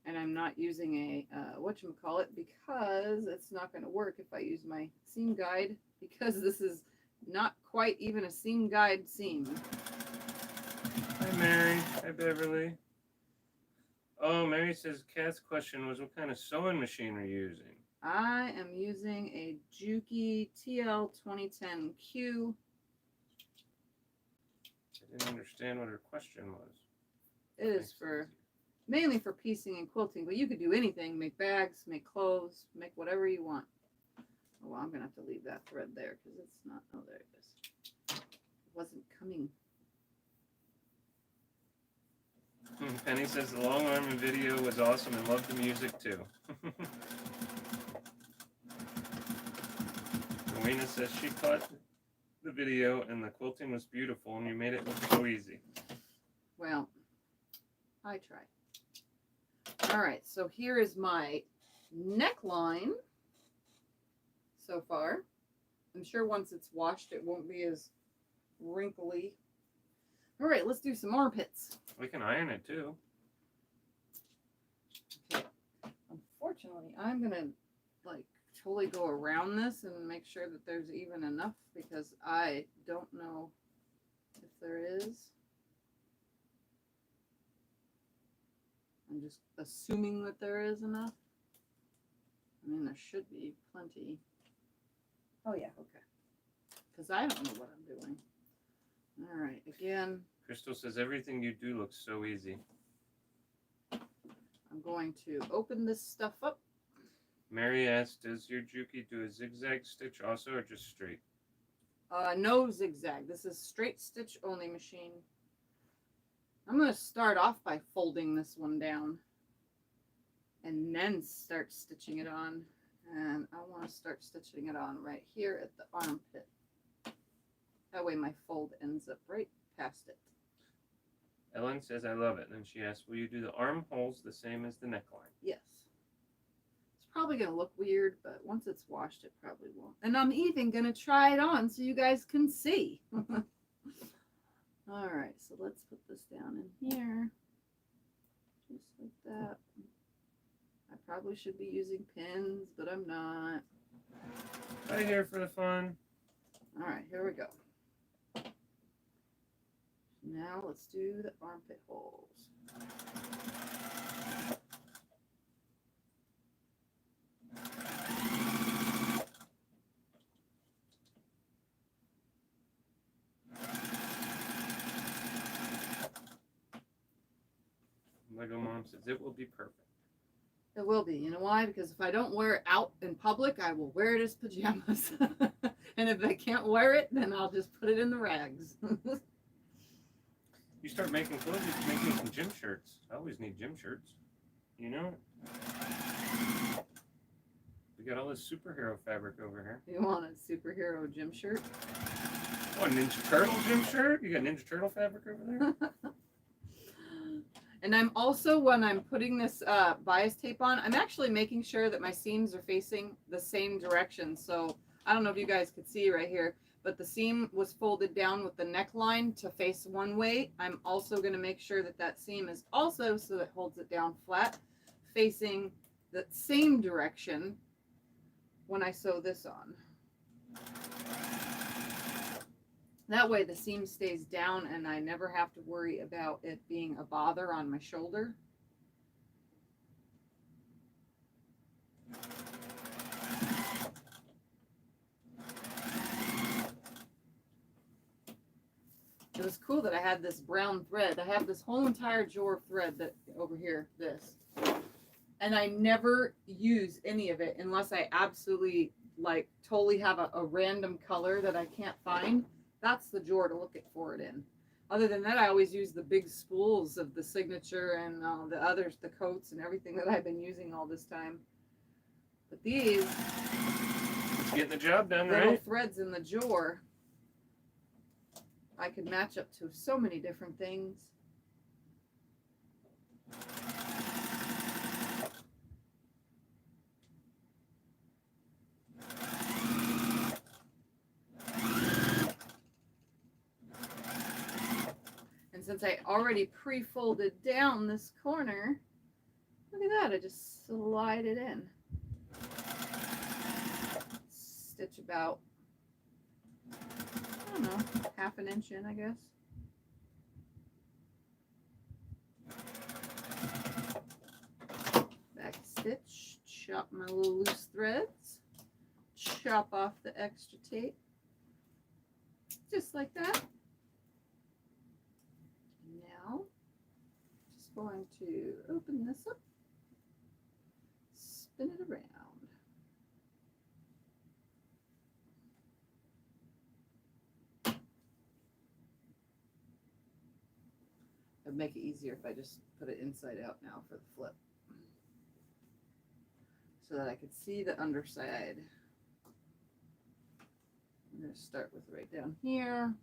And I'm not using a whatchamacallit because it's not going to work if I use my seam guide, because this is not quite even a seam guide seam. Hi, Mary. Hi, Beverly. Oh, Mary says, Kat's question was, what kind of sewing machine are you using? I am using a Juki TL 2010Q. I didn't understand what her question was. It is for mainly for piecing and quilting, but you could do anything. Make bags, make clothes, make whatever you want. Oh, well, I'm gonna have to leave that thread there because it's not. Oh, there it is. It wasn't coming. Penny says the long arm and video was awesome and loved the music too. Rowena says she caught the video and the quilting was beautiful and you made it look so easy. Well, I tried. All right, so here is my neckline so far. I'm sure once it's washed, it won't be as wrinkly. All right, let's do some armpits. We can iron it too. Okay. Unfortunately, I'm gonna like totally go around this and make sure that there's even enough because I don't know if there is. I'm just assuming that there is enough. I mean, there should be plenty. Oh yeah, okay. Because I don't know what I'm doing. All right, again. Crystal says everything you do looks so easy. I'm going to open this stuff up. Mary asked, does your Juki do a zigzag stitch also or just straight? No zigzag. This is straight stitch only machine. I'm going to start off by folding this one down and then start stitching it on. And I want to start stitching it on right here at the armpit. That way my fold ends up right past it. Ellen says, I love it. And then she asks, will you do the armholes the same as the neckline? Yes. It's probably going to look weird, but once it's washed, it probably won't. And I'm even going to try it on so you guys can see. All right, so let's put this down in here. Just like that. I probably should be using pins, but I'm not. Right here for the fun. All right, here we go. Now let's do the armpit holes. Lego Mom says it will be perfect. It will be. You know why? Because if I don't wear it out in public, I will wear it as pajamas. And if I can't wear it, then I'll just put it in the rags. You start making clothes, you can make me some gym shirts. I always need gym shirts. You know? We got all this superhero fabric over here. You want a superhero gym shirt? Oh, a Ninja Turtle gym shirt? You got Ninja Turtle fabric over there? And I'm also, when I'm putting this bias tape on, I'm actually making sure that my seams are facing the same direction. So I don't know if you guys could see right here, but the seam was folded down with the neckline to face one way. I'm also going to make sure that that seam is also, so it holds it down flat, facing the same direction when I sew this on. That way the seam stays down and I never have to worry about it being a bother on my shoulder. It was cool that I had this brown thread. I have this whole entire drawer of thread that over here, this. And I never use any of it unless I absolutely like totally have a random color that I can't find. That's the drawer to look for it in. Other than that, I always use the big spools of the signature and the others, the coats and everything that I've been using all this time. But these It's getting the job done, little right? threads in the drawer, I could match up to so many different things. And since I already pre-folded down this corner, look at that, I just slide it in. Stitch about, I don't know, half an inch in, I guess. Back stitch. chop my little loose threads, chop off the extra tape, just like that. Now, just going to open this up, spin it around. It'd make it easier if I just put it inside out now for the flip, so that I could see the underside. I'm going to start with right down here.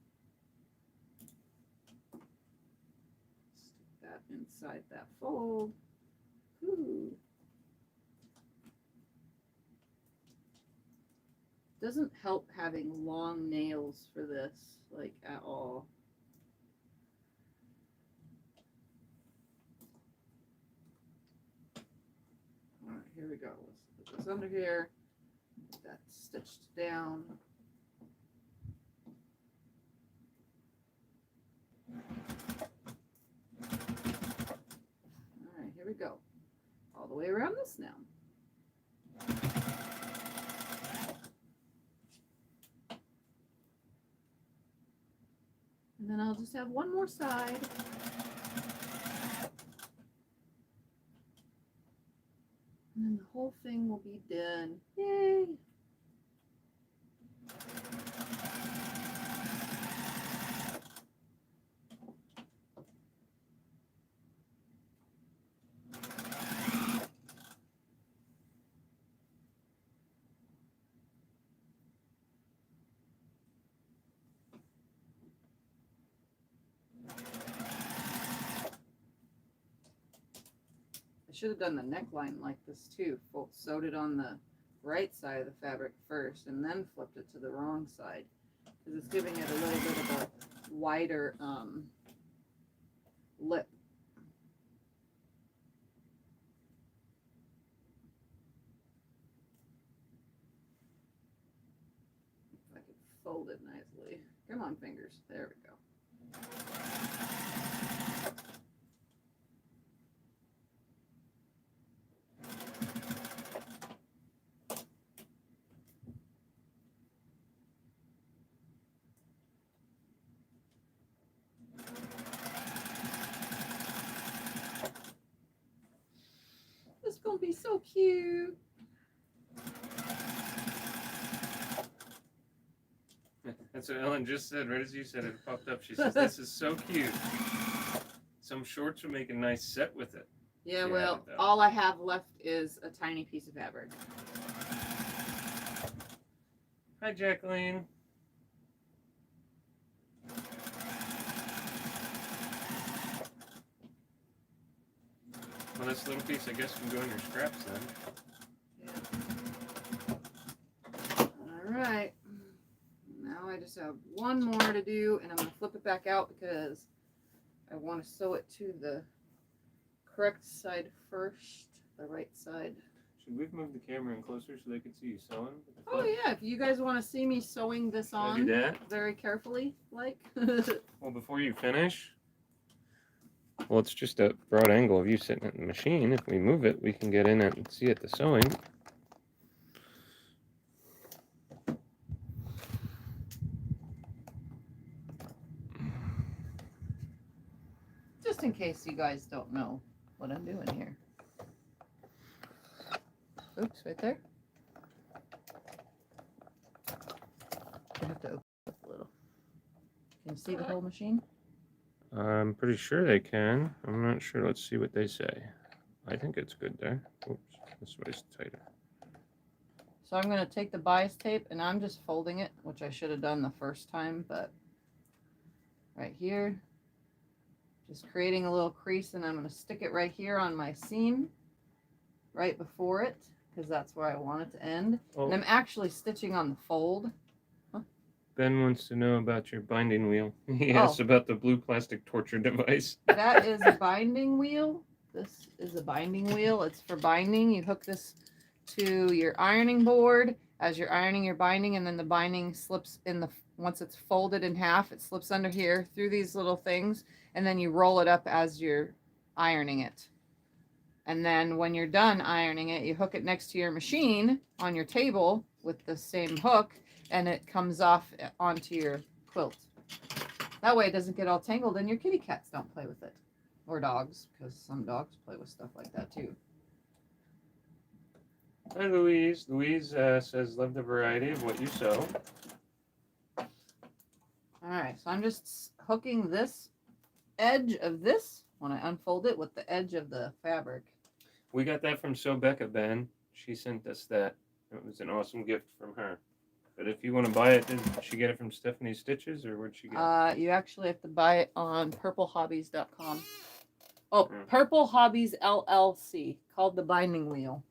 Stick that inside that fold. Ooh. Doesn't help having long nails for this, like, at all. All right, here we go. Let's put this under here. Get that stitched down. All right, here we go. All the way around this now. And then I'll just have one more side. And then the whole thing will be done. Yay! I should have done the neckline like this too. Sewed it on the right side of the fabric first and then flipped it to the wrong side, because it's giving it a little bit of a wider lip. If I could fold it nicely. Come on, fingers. There we go. It's gonna be so cute. That's what Ellen just said. Right as you said it, popped up. She says, "This is so cute. Some shorts would make a nice set with it." Yeah, well, all I have left is a tiny piece of fabric. Hi, Jacqueline. Well, this little piece, I guess, can go in your scraps then. Yeah. All right. Now I just have one more to do, and I'm going to flip it back out because I want to sew it to the correct side first, the right side. Should we move the camera in closer so they can see you sewing? Oh yeah, if you guys want to see me sewing this on do that? very carefully, like. Well, before you finish, well, it's just a broad angle of you sitting at the machine. If we move it, we can get in it and see it the sewing. Just in case you guys don't know what I'm doing here. Oops, right there. I have to open it up a little. Can you see the whole machine? I'm pretty sure they can. I'm not sure. Let's see what they say. I think it's good there. Oops, this way's tighter. So I'm going to take the bias tape and I'm just folding it, which I should have done the first time, but right here, just creating a little crease, and I'm going to stick it right here on my seam right before it, because that's where I want it to end. Oh. And I'm actually stitching on the fold. Ben wants to know about your binding wheel. He asks about the blue plastic torture device. That is a binding wheel. This is a binding wheel. It's for binding. You hook this to your ironing board as you're ironing your binding, and then the binding slips in the, once it's folded in half, it slips under here through these little things, and then you roll it up as you're ironing it. And then when you're done ironing it, you hook it next to your machine on your table with the same hook, and it comes off onto your quilt. That way it doesn't get all tangled and your kitty cats don't play with it. Or dogs, because some dogs play with stuff like that too. Hi, Louise. Louise says, love the variety of what you sew. Alright, so I'm just hooking this edge of this when I unfold it with the edge of the fabric. We got that from Sew Becca, Ben. She sent us that. It was an awesome gift from her. But if you want to buy it, did she get it from Stephanie Stitches, or where'd she get it? You actually have to buy it on purplehobbies.com. Oh, Purple Hobbies LLC, called the Binding Wheel.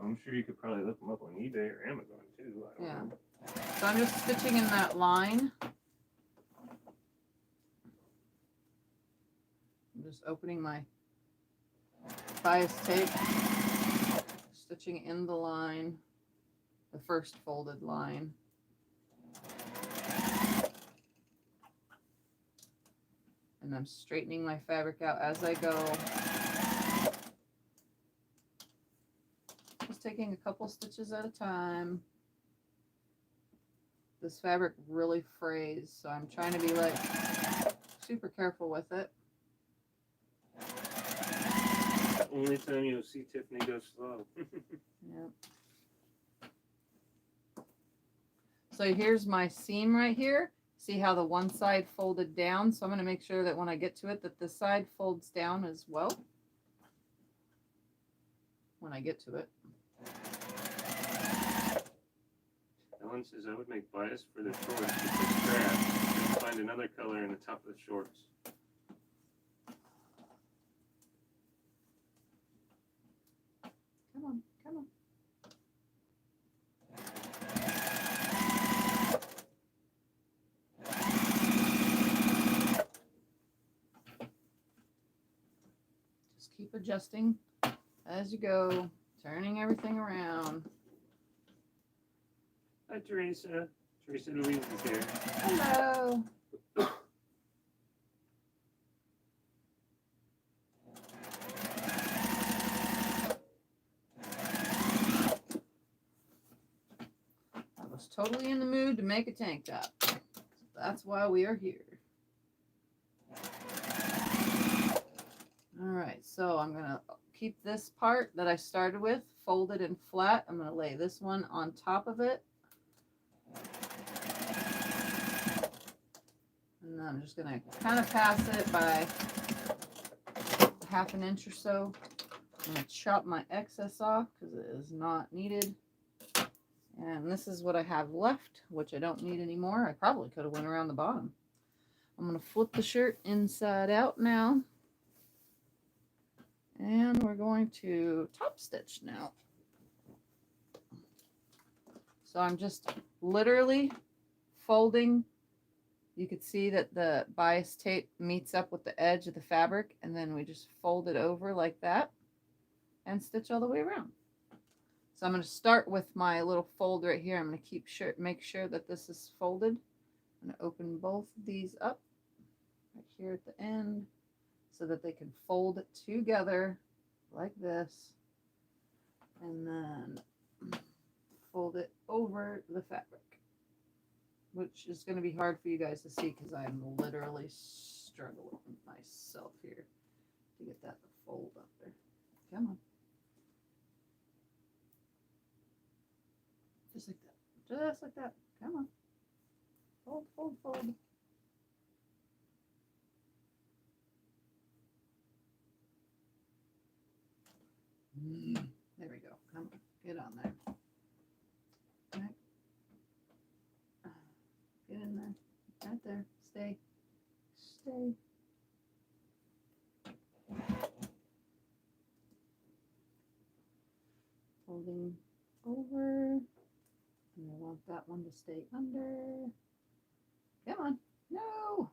I'm sure you could probably look them up on eBay or Amazon too. I don't know. So I'm just stitching in that line. I'm just opening my bias tape, stitching in the line, the first folded line. And I'm straightening my fabric out as I go. Just taking a couple stitches at a time. This fabric really frays, so I'm trying to be like super careful with it. Only time you'll see Tiffany go slow. Yep. So here's my seam right here. See how the one side folded down? So I'm going to make sure that when I get to it that this side folds down as well. When I get to it. Ellen says I would make bias for the shorts with this strap and find another color in the top of the shorts. Come on, come on. Just keep adjusting as you go, turning everything around. Hi, Teresa. Teresa Louise is here. Hello. I was totally in the mood to make a tank top. That's why we are here. All right, so I'm gonna keep this part that I started with folded and flat. I'm gonna lay this one on top of it. And then I'm just gonna kind of pass it by 1/2 inch or so. I'm gonna chop my excess off because it is not needed. And this is what I have left, which I don't need anymore. I probably could have went around the bottom. I'm gonna flip the shirt inside out now. And we're going to top stitch now. So I'm just literally folding. You could see that the bias tape meets up with the edge of the fabric, and then we just fold it over like that and stitch all the way around. So I'm going to start with my little fold right here. I'm going to make sure that this is folded. I'm going to open both of these up right here at the end so that they can fold together like this, and then fold it over the fabric, which is going to be hard for you guys to see because I'm literally struggling myself here to get that to fold up there. Come on. Just like that. Just like that. Come on. Fold, fold, fold. There we go. Come on. Get on there. All right. Get in there. Right there. Stay. Stay. Folding over. And I want that one to stay under. Come on. No.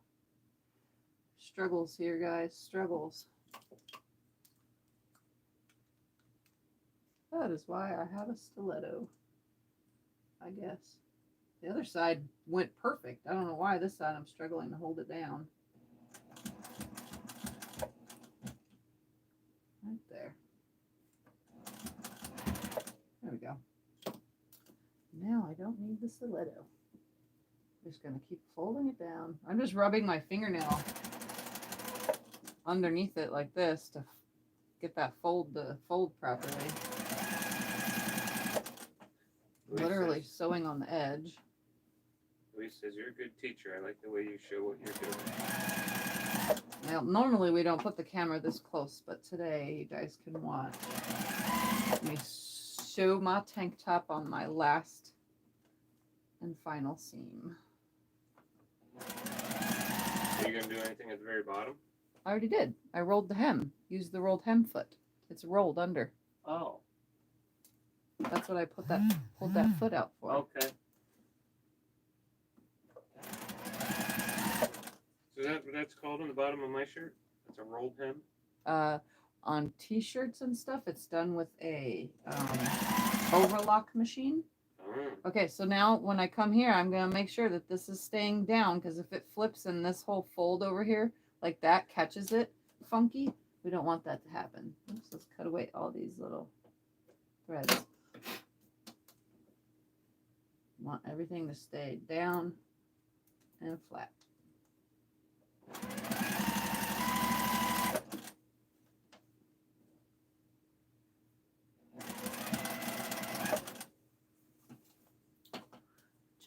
Struggles here, guys. Struggles. That is why I have a stiletto, I guess. The other side went perfect. I don't know why this side I'm struggling to hold it down. don't need the stiletto. Just gonna keep folding it down. I'm just rubbing my fingernail underneath it like this to get that fold to fold properly. Literally sewing on the edge. Louise says you're a good teacher. I like the way you show what you're doing. Now, normally we don't put the camera this close, but today you guys can watch me sew my tank top on my last and final seam. Are you going to do anything at the very bottom? I already did. I rolled the hem. Used the rolled hem foot. It's rolled under. Oh. That's what I pulled that foot out for. Okay. So is that what that's called on the bottom of my shirt? That's a rolled hem? On t-shirts and stuff, it's done with a overlock machine. Oh. Okay, so now when I come here, I'm going to make sure that this is staying down, because if it flips and this whole fold over here, like that, catches it funky, we don't want that to happen. Oops, let's cut away all these little threads. Want everything to stay down and flat.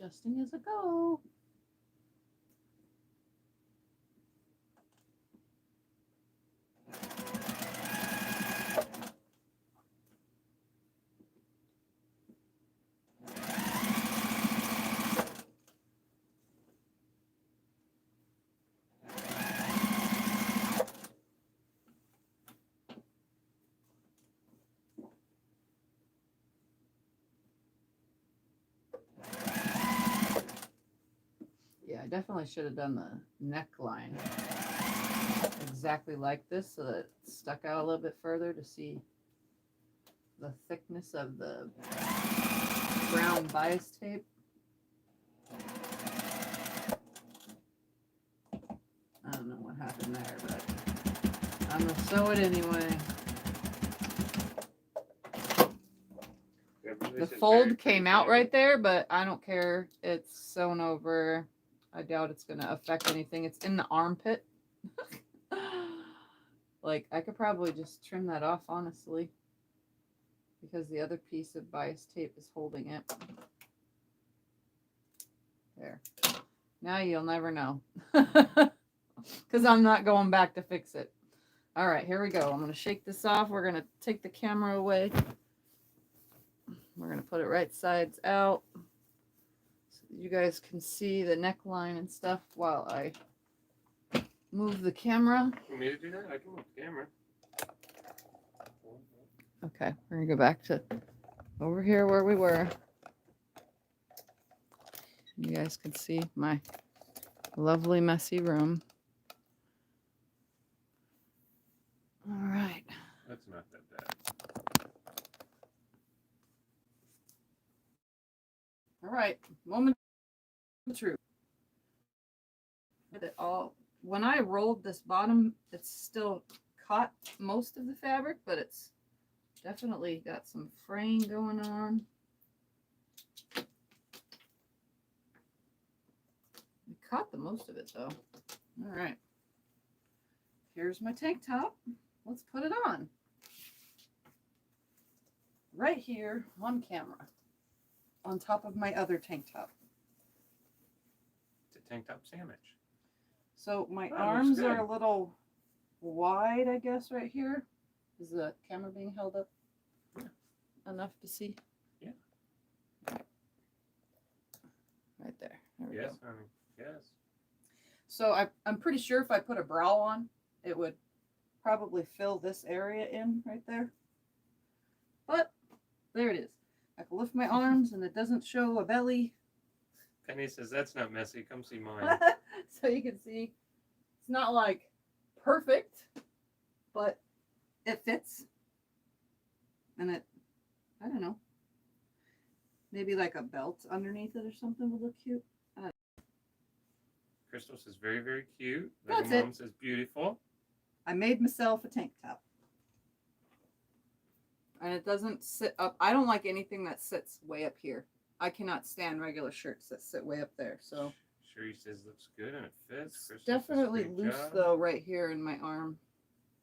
Adjusting as I go. Yeah, I definitely should have done the neckline exactly like this so that it stuck out a little bit further to see the thickness of the brown bias tape. I don't know what happened there, but I'm gonna sew it anyway. The fold came out right there, but I don't care. It's sewn over. I doubt it's going to affect anything. It's in the armpit. Like, I could probably just trim that off, honestly, because the other piece of bias tape is holding it. There. Now you'll never know, because I'm not going back to fix it. All right, here we go. I'm going to shake this off. We're going to take the camera away. We're going to put it right sides out so you guys can see the neckline and stuff while I move the camera. You want me to do that? I can move the camera. Okay, we're going to go back to over here where we were. You guys can see my lovely messy room. All right. That's not that bad. All right, moment of truth. When I rolled this bottom, it's still caught most of the fabric, but it's definitely got some fraying going on. It caught the most of it though. All right, here's my tank top. Let's put it on. Right here on camera. On top of my other tank top. It's a tank top sandwich. So my Oh, arms looks are good. a little wide, I guess, right here. Is the camera being held up enough to see? Yeah. Right there. There we Yes, go. honey. Yes. So I'm pretty sure if I put a brow on, it would probably fill this area in right there. But there it is. I can lift my arms and it doesn't show a belly. Penny says, that's not messy. Come see mine. So you can see it's not like perfect, but it fits. And it, I don't know, maybe like a belt underneath it or something would look cute. Crystal says, very, very cute. That's Little it. Mom says, beautiful. I made myself a tank top. And it doesn't sit up. I don't like anything that sits way up here. I cannot stand regular shirts that sit way up there. So Sherry says looks good and it fits. it's Crystal says, definitely "Great loose job." though right here in my arm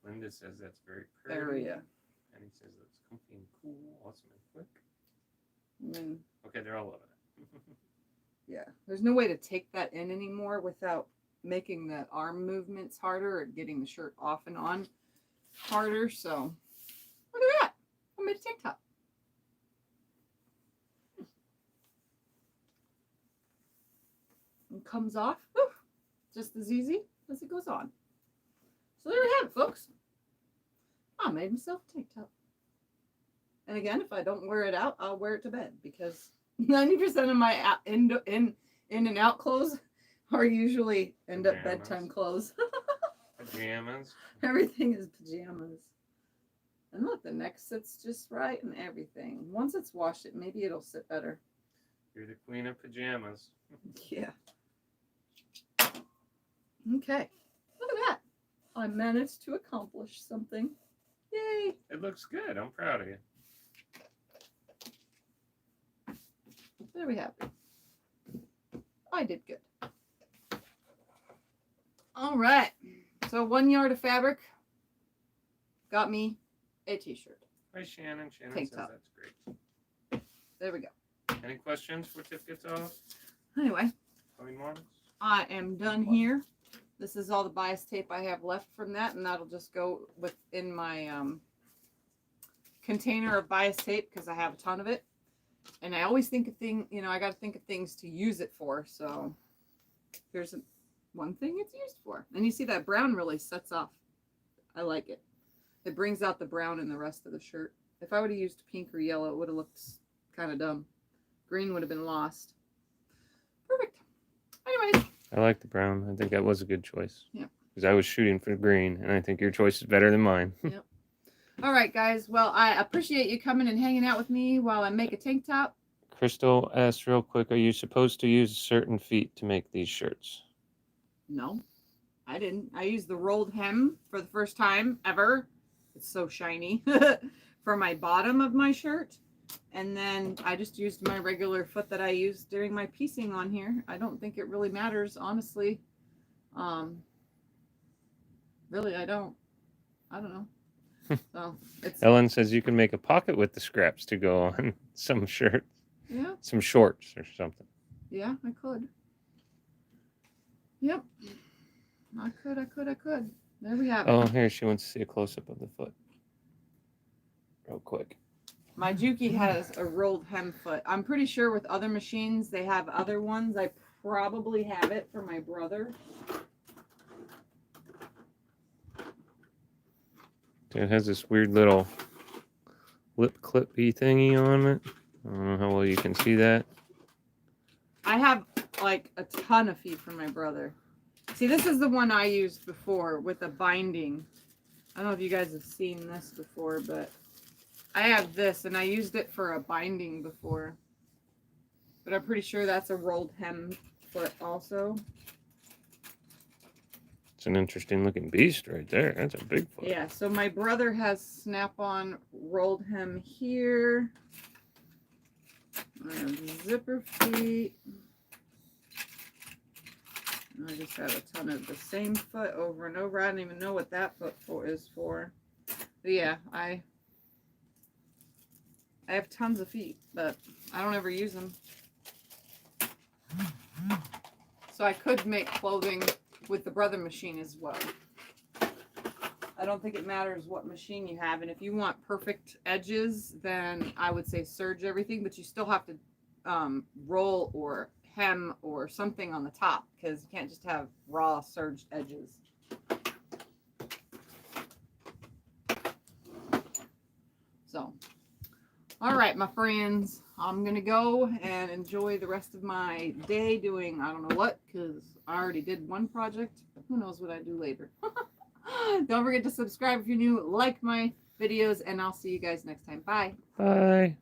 Linda says that's very pretty. area. And he says looks comfy and cool, awesome and quick. I mean, Okay, they're all loving it. yeah, there's no way to take that in anymore without making the arm movements harder or getting the shirt off and on harder. So look at that. I made a tank top. It comes off just as easy as it goes on. So there we have it, folks. I made myself a tank top. And again, if I don't wear it out, I'll wear it to bed because 90% of my in and out clothes are usually end up bedtime clothes. Pajamas. Everything is pajamas. And look, the neck sits just right and everything. Once it's washed, maybe it'll sit better. You're the queen of pajamas. Yeah. Okay. Look at that. I managed to accomplish something. Yay. It looks good. I'm proud of you. There we have it. I did good. All right. So 1 yard of fabric got me a t-shirt. Hi, Shannon. Shannon Tank says top. that's great. There we go. Any questions before Tiff gets off? Anyway, Any more? I am done here. This is all the bias tape I have left from that, and that'll just go within my container of bias tape because I have a ton of it. And I always think of I got to think of things to use it for. So here's one thing it's used for. And you see that brown really sets off. I like it. It brings out the brown in the rest of the shirt. If I would have used pink or yellow, it would have looked kind of dumb. Green would have been lost. Perfect. Anyways. I like the brown. I think that was a good choice. Yeah. Because I was shooting for the green, and I think your choice is better than mine. Yep. All right, guys. Well, I appreciate you coming and hanging out with me while I make a tank top. Crystal asked real quick, are you supposed to use certain feet to make these shirts? No, I didn't. I used the rolled hem for the first time ever. It's so shiny for my bottom of my shirt. And then I just used my regular foot that I used during my piecing on here. I don't think it really matters, honestly. Really, I don't know. So it's Ellen says you can make a pocket with the scraps to go on some shirts. Yeah. Some shorts or something. Yeah, I could. Yep. I could. There we have it. Oh, here, she wants to see a close-up of the foot. Real quick. My Juki has a rolled hem foot. I'm pretty sure with other machines, they have other ones. I probably have it for my brother. It has this weird little lip clippy thingy on it. I don't know how well you can see that. I have like a ton of feet for my brother. See, this is the one I used before with a binding. I don't know if you guys have seen this before, but I have this and I used it for a binding before. But I'm pretty sure that's a rolled hem foot also. It's an interesting looking beast right there. That's a big foot. Yeah, so my brother has snap-on rolled hem here. I have zipper feet. And I just have a ton of the same foot over and over. I don't even know what that foot is for. But yeah, I have tons of feet, but I don't ever use them. So I could make clothing with the brother machine as well. I don't think it matters what machine you have. And if you want perfect edges, then I would say serge everything, but you still have to roll or hem or something on the top because you can't just have raw serged edges. So, all right, my friends, I'm going to go and enjoy the rest of my day doing I don't know what because I already did one project. Who knows what I do later. Don't forget to subscribe if you're new, like my videos, and I'll see you guys next time. Bye. Bye.